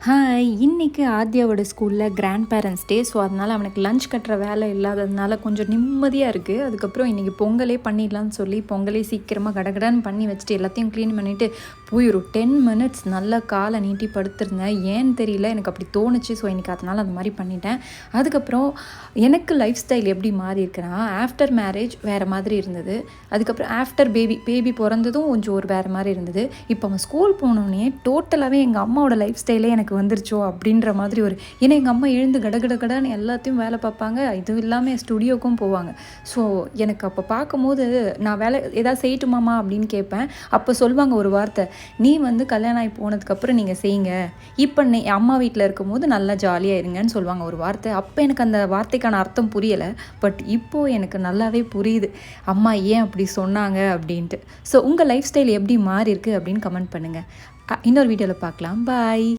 Hi! இன்னைக்கு ஆத்யாவோட ஸ்கூலில் grand parents டே. So அதனால் அவனுக்கு லஞ்ச் கட்டுற வேலை இல்லாததுனால கொஞ்சம் நிம்மதியாக இருக்குது. அதுக்கப்புறம் இன்றைக்கி பொங்கலே பண்ணிடலான்னு சொல்லி பொங்கலே சீக்கிரமாக கடகடன்னு பண்ணி வச்சுட்டு எல்லாத்தையும் க்ளீன் பண்ணிவிட்டு போய் ஒரு 10 மினிட்ஸ் நல்லா காலை நீட்டி படுத்திருந்தேன். ஏன்னு தெரியல, எனக்கு அப்படி தோணுச்சு. ஸோ இன்றைக்கி அதனால் அந்த மாதிரி பண்ணிட்டேன். அதுக்கப்புறம் எனக்கு லைஃப் ஸ்டைல் எப்படி மாறி இருக்குன்னா, ஆஃப்டர் மேரேஜ் வேறு மாதிரி இருந்தது. அதுக்கப்புறம் ஆஃப்டர் பேபி பிறந்ததும் கொஞ்சம் ஒரு வேறு மாதிரி இருந்தது. இப்போ அவன் ஸ்கூல் போனோடனே டோட்டலாகவே எங்கள் அம்மாவோட லைஃப் ஸ்டைலே எனக்கு வந்துருச்சோ அப்படின்ற மாதிரி ஏன்னா எங்கள் அம்மா எழுந்து கடகடன்னு எல்லாத்தையும் வேலை பார்ப்பாங்க. இதுவும் இல்லாமல் ஸ்டுடியோக்கும் போவாங்க. ஸோ எனக்கு அப்போ பார்க்கும்போது நான் வேலை ஏதாவது செய்யட்டுமாமா அப்படின்னு கேட்பேன். அப்போ சொல்லுவாங்க ஒரு வார்த்தை, நீ கல்யாணம் ஆகி போனதுக்கப்புறம் நீங்கள் செய்யுங்க, இப்போ நீ அம்மா வீட்டில் இருக்கும்போது நல்லா ஜாலியாக இருங்கன்னு சொல்லுவாங்க ஒரு வார்த்தை. அப்போ எனக்கு அந்த வார்த்தைக்கான அர்த்தம் புரியலை. பட் இப்போது எனக்கு நல்லாவே புரியுது அம்மா ஏன் அப்படி சொன்னாங்க அப்படின்ட்டு. ஸோ உங்கள் லைஃப் ஸ்டைல் எப்படி மாறி இருக்குது அப்படின்னு கமெண்ட் பண்ணுங்கள். இன்னொரு வீடியோவில் பார்க்கலாம். பாய்.